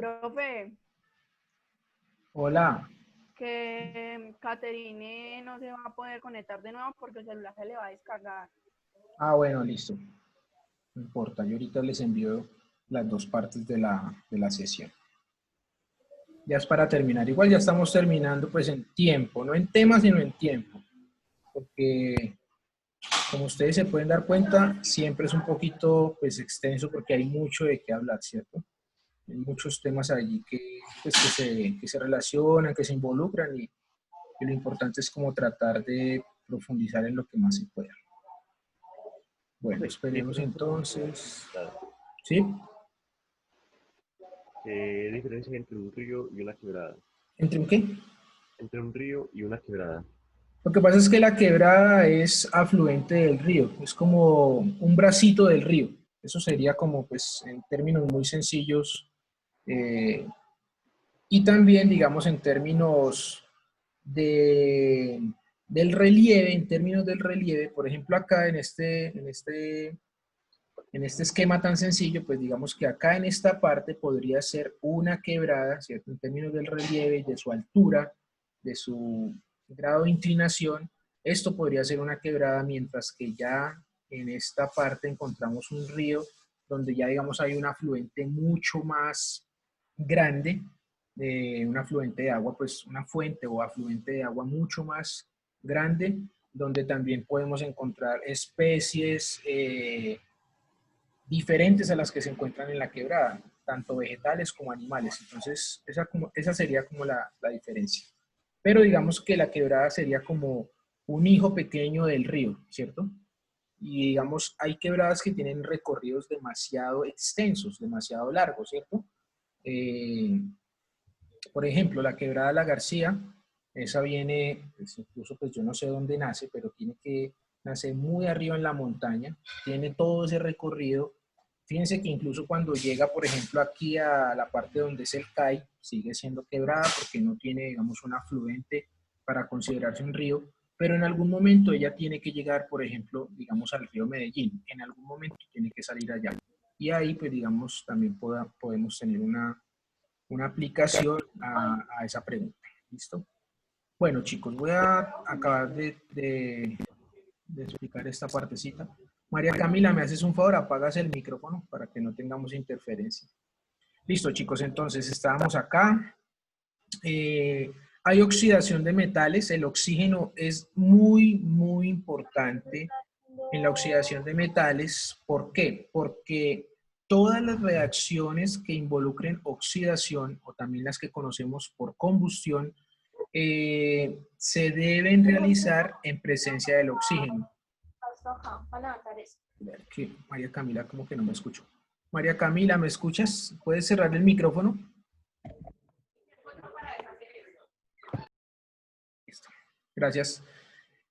Profe, Hola. que Caterine no se va a poder conectar de nuevo porque el celular se le va a descargar. Bueno, listo. No importa. Yo ahorita les envío las dos partes de la sesión. Ya es para terminar. Igual ya estamos terminando pues en tiempo, no en tema, sino en tiempo. Porque como ustedes se pueden dar cuenta, siempre es un poquito pues extenso porque hay mucho de qué hablar, ¿cierto? Hay muchos temas allí pues, que se relacionan, que se involucran y lo importante es como tratar de profundizar en lo que más se pueda. Bueno, Profe, ¿qué esperemos diferencia entonces. hay ¿Sí? ¿Qué diferencia hay entre un río y una quebrada? ¿Entre un qué? Entre un río y una quebrada. Lo que pasa es que la quebrada es afluente del río, es como un bracito del río. Eso sería como, pues, en términos muy sencillos. eh, y también, digamos, en términos de, en términos del relieve, por ejemplo, acá en este esquema tan sencillo, pues digamos que acá en esta parte podría ser una quebrada, ¿cierto? En términos del relieve, de su altura, de su grado de inclinación, esto podría ser una quebrada, mientras que ya en esta parte encontramos un río donde ya digamos hay un afluente mucho más grande, un afluente de agua, pues una fuente o afluente de agua mucho más grande, donde también podemos encontrar especies, diferentes a las que se encuentran en la quebrada, tanto vegetales como animales. Entonces, esa sería como la diferencia. Pero digamos que la quebrada sería como un hijo pequeño del río, ¿cierto? Y digamos, hay quebradas que tienen recorridos demasiado extensos, demasiado largos, ¿cierto? Eh, por ejemplo, la quebrada La García, esa viene, pues incluso pues yo no sé dónde nace, pero tiene que nacer muy arriba en la montaña, tiene todo ese recorrido. Fíjense que incluso cuando llega, por ejemplo, aquí a la parte donde es el CAI, sigue siendo quebrada porque no tiene, digamos, un afluente para considerarse un río, pero en algún momento ella tiene que llegar, por ejemplo, digamos, al río Medellín, en algún momento tiene que salir allá. Y ahí, pues, digamos, también podemos tener una aplicación a esa pregunta. ¿Listo? Bueno, chicos, voy a acabar de explicar esta partecita. María Camila, ¿me haces un favor? Apagas el micrófono para que no tengamos interferencia. Listo, chicos, entonces estábamos acá. Hay oxidación de metales. El oxígeno es muy, muy importante en la oxidación de metales. ¿Por qué? Porque todas las reacciones que involucren oxidación, o también las que conocemos por combustión, se deben realizar en presencia del oxígeno. Que María Camila como que no me escuchó. María Camila, ¿me escuchas? ¿Puedes cerrar el micrófono? Listo. Gracias.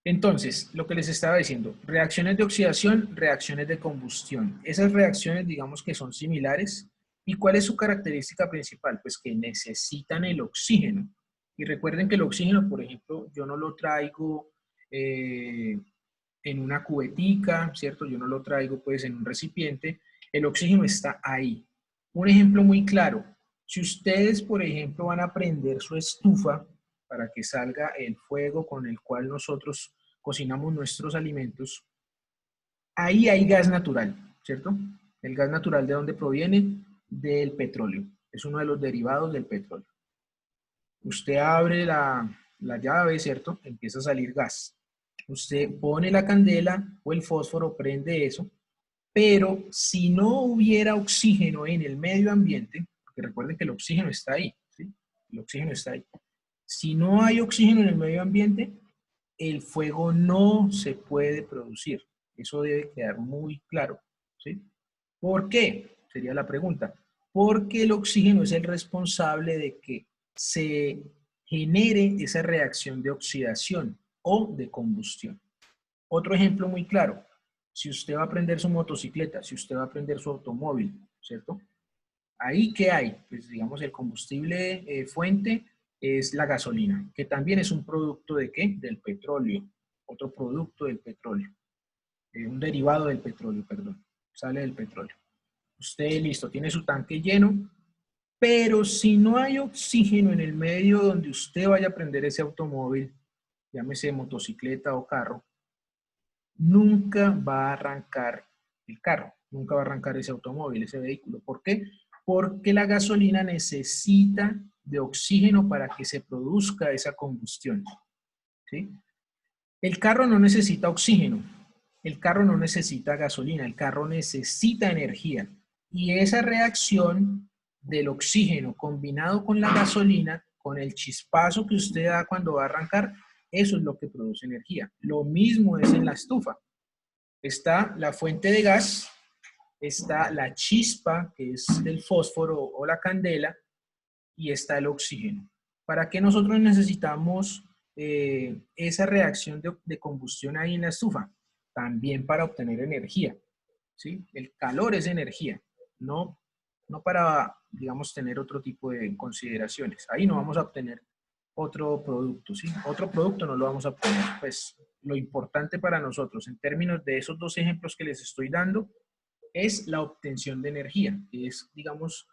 Entonces, lo que les estaba diciendo, reacciones de oxidación, reacciones de combustión. Esas reacciones, digamos que son similares. ¿Y cuál es su característica principal? Pues que necesitan el oxígeno. Y recuerden que el oxígeno, por ejemplo, yo no lo traigo en una cubetica, ¿cierto? Yo no lo traigo pues en un recipiente. El oxígeno está ahí. Un ejemplo muy claro. Si ustedes, por ejemplo, van a prender su estufa para que salga el fuego con el cual nosotros cocinamos nuestros alimentos, ahí hay gas natural, ¿cierto? El gas natural, ¿de dónde proviene? Del petróleo. Es uno de los derivados del petróleo. Usted abre la llave, ¿cierto? Empieza a salir gas. Usted pone la candela o el fósforo, prende eso, pero si no hubiera oxígeno en el medio ambiente, porque recuerden que el oxígeno está ahí, ¿sí? El oxígeno está ahí. Si no hay oxígeno en el medio ambiente, el fuego no se puede producir. Eso debe quedar muy claro, ¿sí? ¿Por qué? Sería la pregunta. Porque el oxígeno es el responsable de que se genere esa reacción de oxidación o de combustión. Otro ejemplo muy claro, si usted va a prender su motocicleta, si usted va a prender su automóvil, ¿cierto? Ahí, ¿qué hay? Pues digamos, el combustible fuente es la gasolina, que también es un producto ¿de qué? Del petróleo, otro producto del petróleo, un derivado del petróleo, perdón, sale del petróleo. Usted, listo, tiene su tanque lleno, Pero si no hay oxígeno en el medio donde usted vaya a prender ese automóvil, llámese motocicleta o carro, nunca va a arrancar el carro, nunca va a arrancar ese automóvil, ese vehículo. ¿Por qué? Porque la gasolina necesita de oxígeno para que se produzca esa combustión, ¿sí? El carro no necesita oxígeno, el carro no necesita gasolina, el carro necesita energía. Y esa reacción del oxígeno combinado con la gasolina, con el chispazo que usted da cuando va a arrancar, eso es lo que produce energía. Lo mismo es en la estufa. Está la fuente de gas, está la chispa, que es el fósforo o la candela, y está el oxígeno. ¿Para qué nosotros necesitamos esa reacción de combustión ahí en la estufa? También para obtener energía, ¿sí? El calor es energía, no para, digamos, tener otro tipo de consideraciones. Ahí no vamos a obtener otro producto, ¿sí? Otro producto no lo vamos a obtener. Pues lo importante para nosotros, en términos de esos dos ejemplos que les estoy dando, es la obtención de energía, que es, digamos,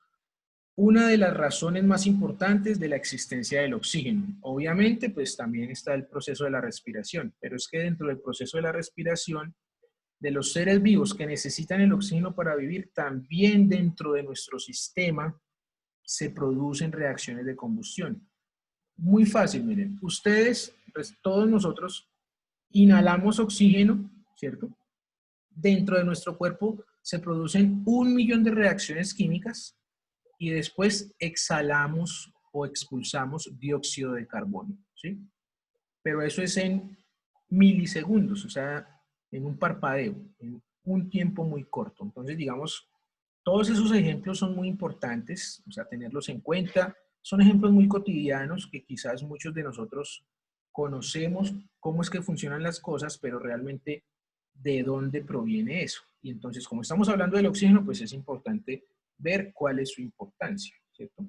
una de las razones más importantes de la existencia del oxígeno. Obviamente, pues también está el proceso de la respiración, pero es que dentro del proceso de la respiración, de los seres vivos que necesitan el oxígeno para vivir, también dentro de nuestro sistema se producen reacciones de combustión. Muy fácil, miren, ustedes, pues todos nosotros, inhalamos oxígeno, ¿cierto? Dentro de nuestro cuerpo se producen 1.000.000 de reacciones químicas y después exhalamos o expulsamos dióxido de carbono, ¿sí? Pero eso es en milisegundos, o sea, en un parpadeo, en un tiempo muy corto. Entonces, digamos, todos esos ejemplos son muy importantes, o sea, tenerlos en cuenta. Son ejemplos muy cotidianos que quizás muchos de nosotros conocemos cómo es que funcionan las cosas, pero realmente de dónde proviene eso. Y entonces, como estamos hablando del oxígeno, pues es importante ver cuál es su importancia, ¿cierto?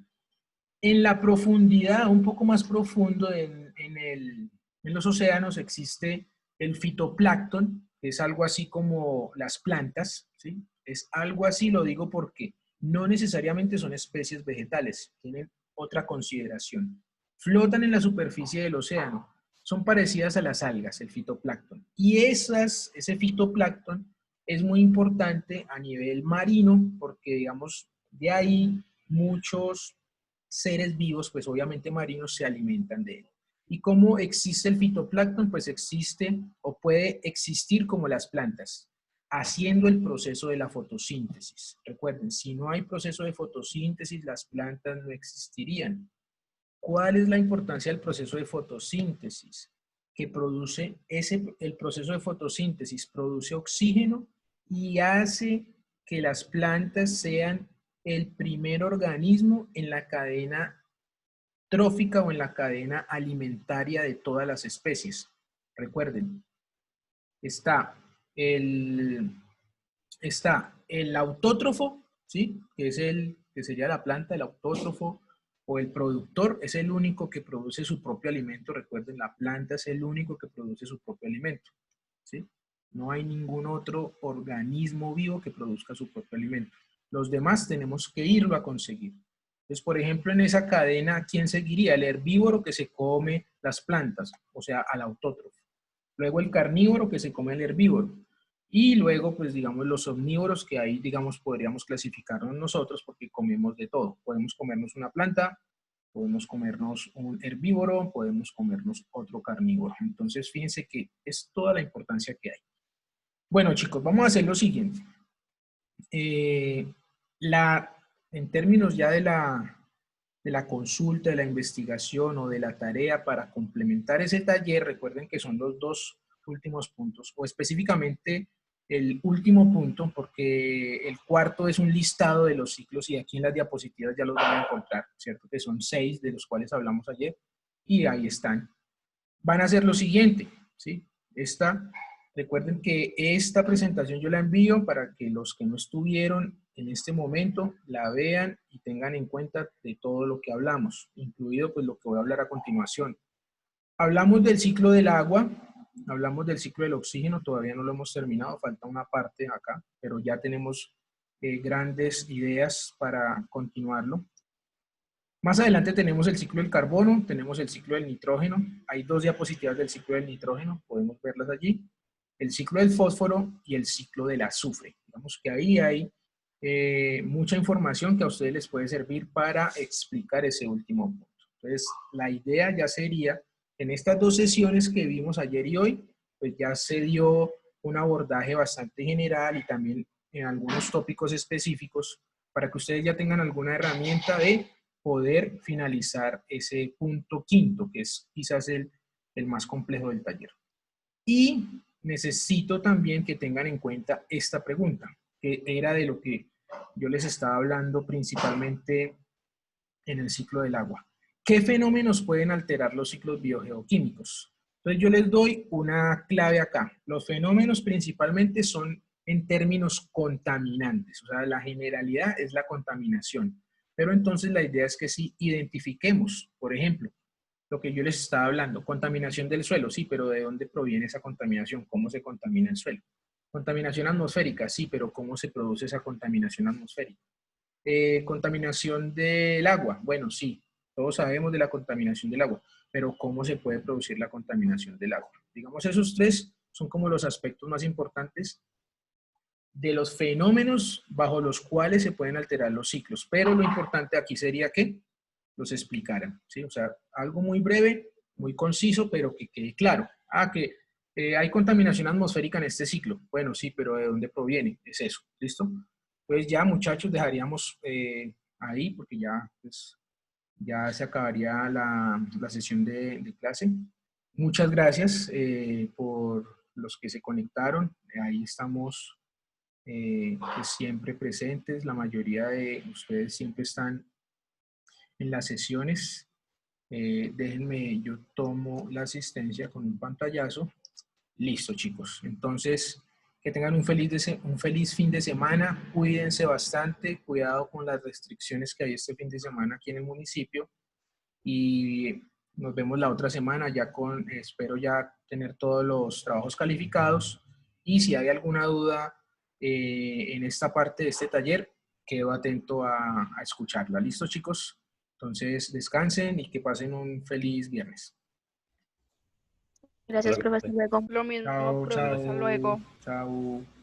En la profundidad, un poco más profundo en los océanos existe el fitoplancton, que es algo así como las plantas, ¿sí? Es algo así, lo digo porque no necesariamente son especies vegetales, tienen otra consideración. Flotan en la superficie del océano, son parecidas a las algas, el fitoplancton. Y ese fitoplancton es muy importante a nivel marino porque, digamos, de ahí muchos seres vivos, pues obviamente marinos, se alimentan de él. ¿Y cómo existe el fitoplancton? Pues existe o puede existir como las plantas, haciendo el proceso de la fotosíntesis. Recuerden, si no hay proceso de fotosíntesis, las plantas no existirían. ¿Cuál es la importancia del proceso de fotosíntesis? Que produce el proceso de fotosíntesis produce oxígeno y hace que las plantas sean el primer organismo en la cadena trófica o en la cadena alimentaria de todas las especies. Recuerden, está el, está el autótrofo, ¿sí? Que sería la planta, el autótrofo, o el productor es el único que produce su propio alimento. Recuerden, la planta es el único que produce su propio alimento, ¿sí? No hay ningún otro organismo vivo que produzca su propio alimento. Los demás tenemos que irlo a conseguir. Entonces, por ejemplo, en esa cadena, ¿quién seguiría? El herbívoro que se come las plantas, o sea, al autótrofo. Luego el carnívoro que se come el herbívoro. Y luego, pues, digamos, los omnívoros que ahí, digamos, podríamos clasificarnos nosotros porque comemos de todo. Podemos comernos una planta, podemos comernos un herbívoro, podemos comernos otro carnívoro. Entonces, fíjense que es toda la importancia que hay. Bueno, chicos, vamos a hacer lo siguiente. En términos ya de la consulta, de la investigación o de la tarea para complementar ese taller, recuerden que son los dos últimos puntos, o específicamente el último punto, porque el cuarto es un listado de los ciclos y aquí en las diapositivas ya los van a encontrar, ¿cierto? Que son 6 de los cuales hablamos ayer y ahí están. Van a hacer lo siguiente, ¿sí? Recuerden que esta presentación yo la envío para que los que no estuvieron en este momento la vean y tengan en cuenta de todo lo que hablamos, incluido pues lo que voy a hablar a continuación. Hablamos del ciclo del agua, hablamos del ciclo del oxígeno, todavía no lo hemos terminado, falta una parte acá, pero ya tenemos grandes ideas para continuarlo. Más adelante tenemos el ciclo del carbono, tenemos el ciclo del nitrógeno. Hay 2 diapositivas del ciclo del nitrógeno, podemos verlas allí. El ciclo del fósforo y el ciclo del azufre. Digamos que ahí hay mucha información que a ustedes les puede servir para explicar ese último punto. Entonces, la idea ya sería, en estas 2 sesiones que vimos ayer y hoy, pues ya se dio un abordaje bastante general y también en algunos tópicos específicos para que ustedes ya tengan alguna herramienta de poder finalizar ese punto quinto, que es quizás el más complejo del taller. Y necesito también que tengan en cuenta esta pregunta, que era de lo que yo les estaba hablando principalmente en el ciclo del agua. ¿Qué fenómenos pueden alterar los ciclos biogeoquímicos? Entonces yo les doy una clave acá. Los fenómenos principalmente son en términos contaminantes, o sea, la generalidad es la contaminación. Pero entonces la idea es que sí identifiquemos, por ejemplo, lo que yo les estaba hablando, contaminación del suelo, sí, pero ¿de dónde proviene esa contaminación? ¿Cómo se contamina el suelo? Contaminación atmosférica, sí, pero ¿cómo se produce esa contaminación atmosférica? Contaminación del agua, bueno, sí, todos sabemos de la contaminación del agua, pero ¿cómo se puede producir la contaminación del agua? Digamos, esos 3 son como los aspectos más importantes de los fenómenos bajo los cuales se pueden alterar los ciclos, pero lo importante aquí sería que los explicaran, ¿sí? O sea, algo muy breve, muy conciso, pero que quede claro. Que hay contaminación atmosférica en este ciclo. Bueno, sí, pero ¿de dónde proviene? Es eso, ¿listo? Pues ya, muchachos, dejaríamos ahí, porque ya, pues, ya se acabaría la sesión de clase. Muchas gracias por los que se conectaron. Ahí estamos pues, siempre presentes. La mayoría de ustedes siempre están en las sesiones. Déjenme, yo tomo la asistencia con un pantallazo. Listo, chicos. Entonces, que tengan un feliz fin de semana. Cuídense bastante. Cuidado con las restricciones que hay este fin de semana aquí en el municipio. Y nos vemos la otra semana ya con, espero ya tener todos los trabajos calificados. Y si hay alguna duda en esta parte de este taller, quedo atento a escucharla. ¿Listo, chicos? Entonces, descansen y que pasen un feliz viernes. Gracias, Hola, profesor. Luego. Lo mismo, Chao, profe, hasta luego. chao, chao.